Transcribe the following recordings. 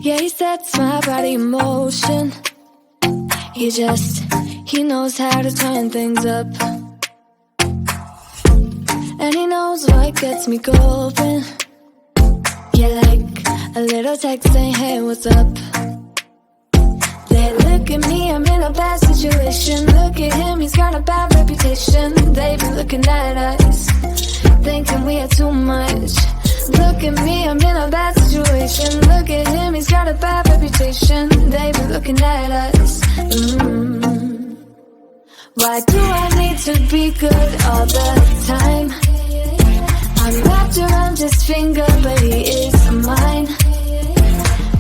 Yeah, he sets my body in motion. He knows how to turn things up. And he knows what gets me going. Yeah, like a little text saying, hey, what's up? They look at me, I'm in a bad situation. Look at him, he's got a bad reputation. They be looking at us, thinking we are too much. Look at me, I'm in a bad situation. Look at him, he's got a bad reputation. They be looking at us. Why do I need to be good all the time? I'm wrapped around his finger, but he is mine.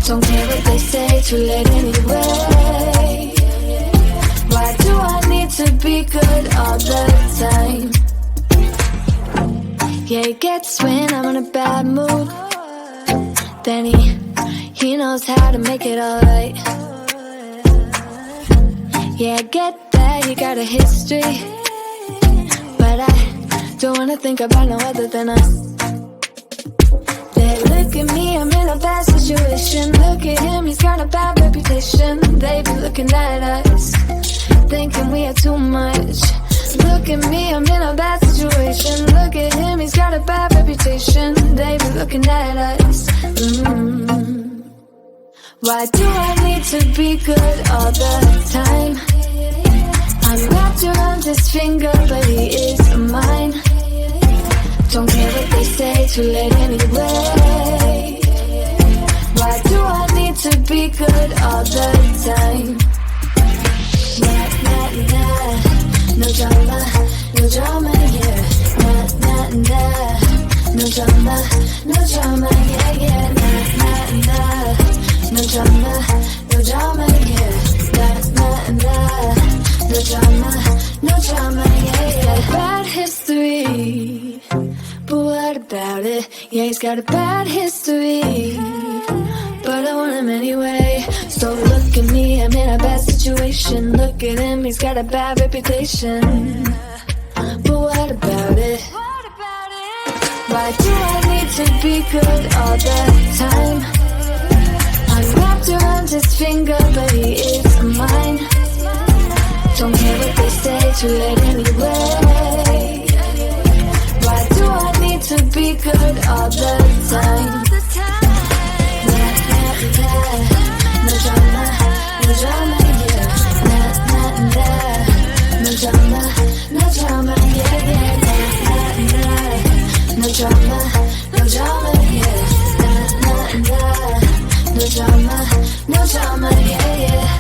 Don't care what they say, too late anyway. Why do I need to be good all the time? Yeah, he gets when I'm in a bad mood. Then he knows how to make it alright. Yeah, I get that you got a history, but I don't wanna think about no other than us. They look at me, I'm in a bad situation. Look at him, he's got a bad reputation. They be looking at us, thinking we are too much. Look at me, I'm in a bad situation. Look at him, he's got a bad reputation. They be looking at us. Why do I need to be good all the time? I'm wrapped around his finger, but he is mine. Don't care what they say, too late anyway. Why do I need to be good all the time? Nah, nah, nah. No drama, no drama, yeah. Nah, nah, nah. No drama, no drama, yeah, yeah. Nah, nah, nah. No drama, no drama, yeah. Nah, nah, nah. No drama, no drama, yeah, yeah. Bad history, but what about it? Yeah, he's got a bad history, but I want him anyway. So look at me, I'm in a bad situation. Look at him, he's got a bad reputation, but what about it? Why do I need to be good all the time? I'm wrapped around his finger, but he is mine. Don't care what they say, too late anyway. Why do I need to be good all the time? Nah, nah, nah. No drama, no drama, yeah. Nah, nah, nah. No drama, no drama, yeah, yeah. Nah, nah, nah. No drama, no drama, yeah. Nah, nah, nah. No drama, no drama, yeah, yeah.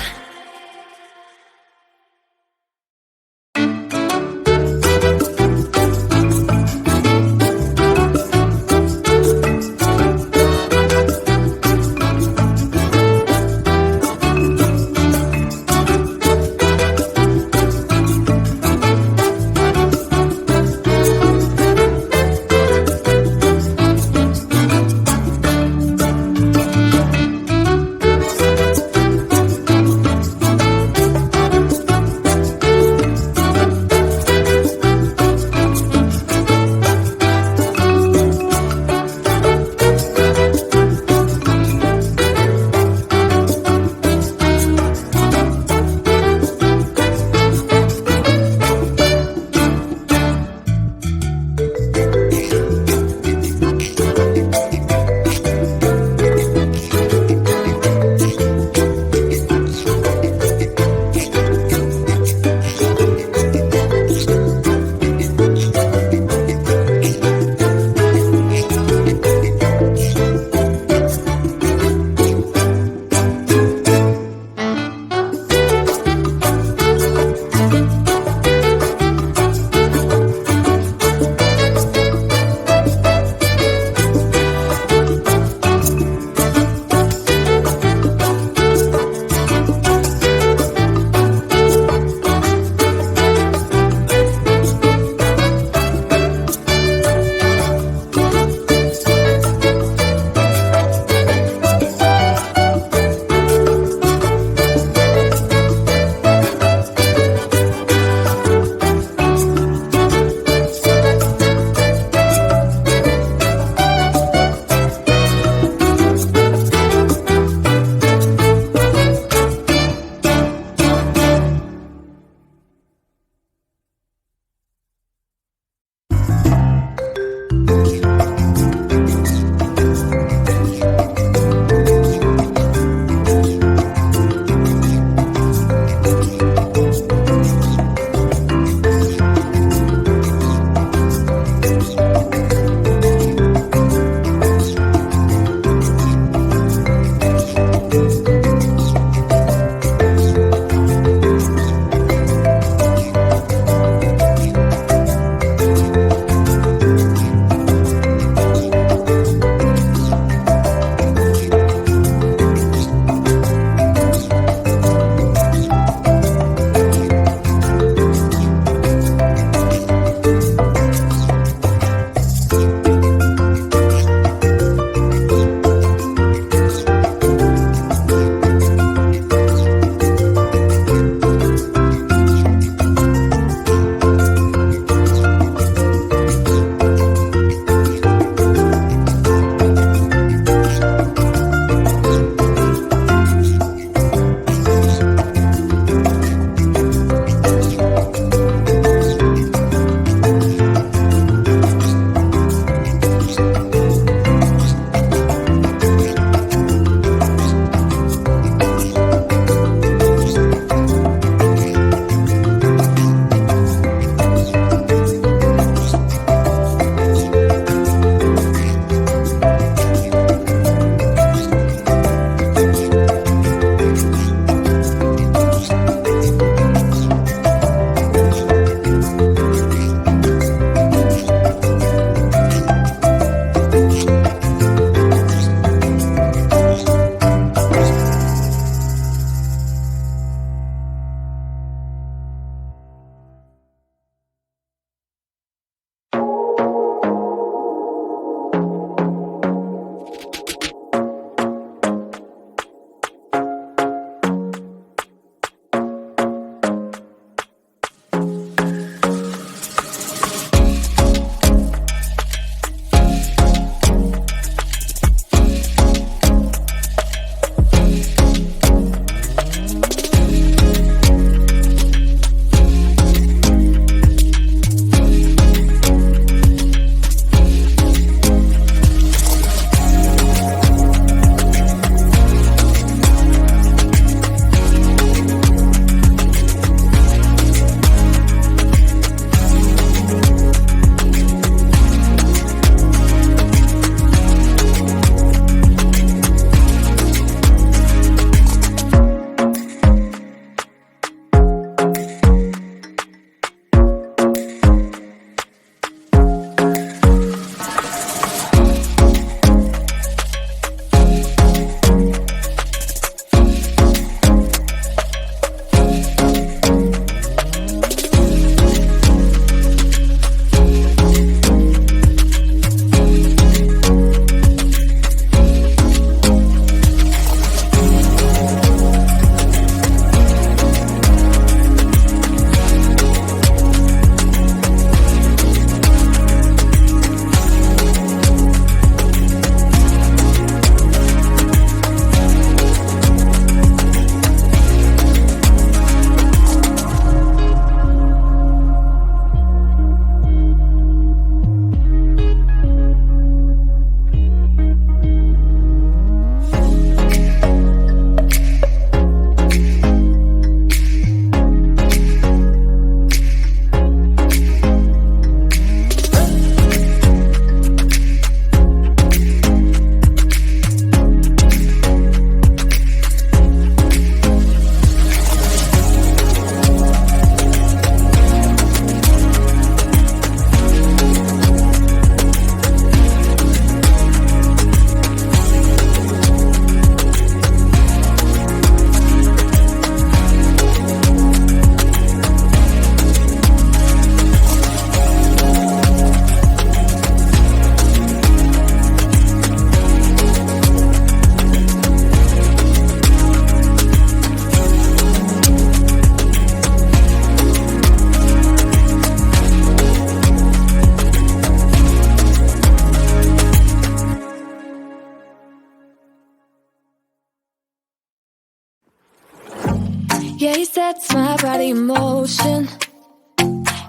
sets my body in motion.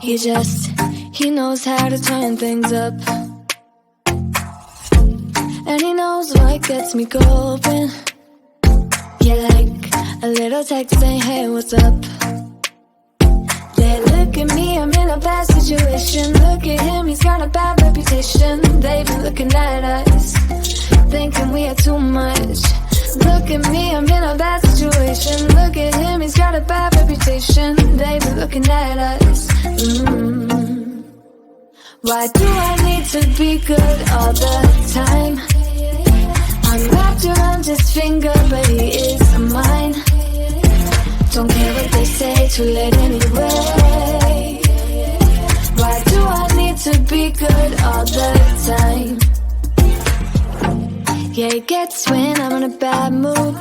He knows how to turn things up. And he knows what gets me going. Yeah, like a little text saying, hey, what's up? Yeah, look at me, I'm in a bad situation. Look at him, he's got a bad reputation. They've been looking at us, thinking we had too much. Look at me, I'm in a bad situation. Look at him, he's got a bad reputation. They've been looking at us. Why do I need to be good all the time? I'm wrapped around his finger, but he is mine. Don't care what they say, too late anyway. Why do I need to be good all the time? Yeah, he gets when I'm in a bad mood.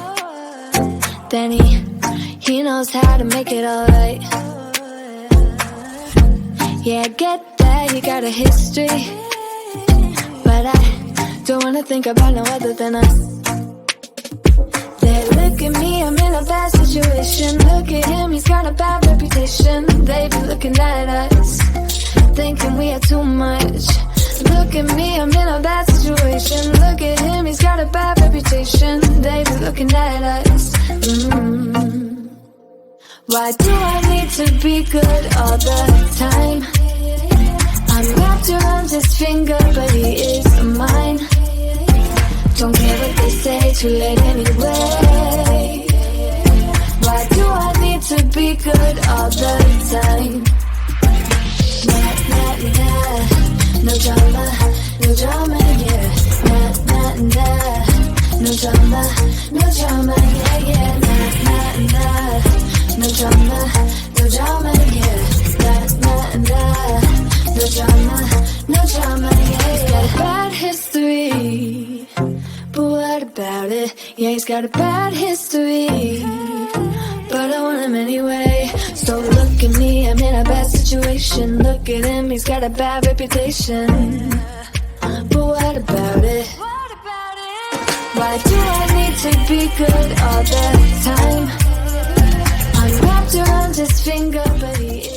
Then he knows how to make it alright. Yeah, I get that you got a history, but I don't wanna think about no other than us. Yeah, look at me, I'm in a bad situation. Look at him, he's got a bad reputation. They be looking at us, thinking we had too much. Look at me, I'm in a bad situation. Look at him, he's got a bad reputation. They be looking at us. Why do I need to be good all the time? I'm wrapped around his finger, but he is mine. Don't care what they say, too late anyway. Why do I need to be good all the time? Nah, nah, nah. No drama, yeah. Nah, nah, nah. No drama, yeah. Nah, nah, nah. No drama, yeah. Nah, nah, nah. No drama, yeah. He's got a bad history, but what about it? Yeah, he's got a bad history, but I want him anyway. So look at me, I'm in a bad situation. Look at him, he's got a bad reputation, but what about it? Why do I need to be good all the time? I'm wrapped around his finger, but he is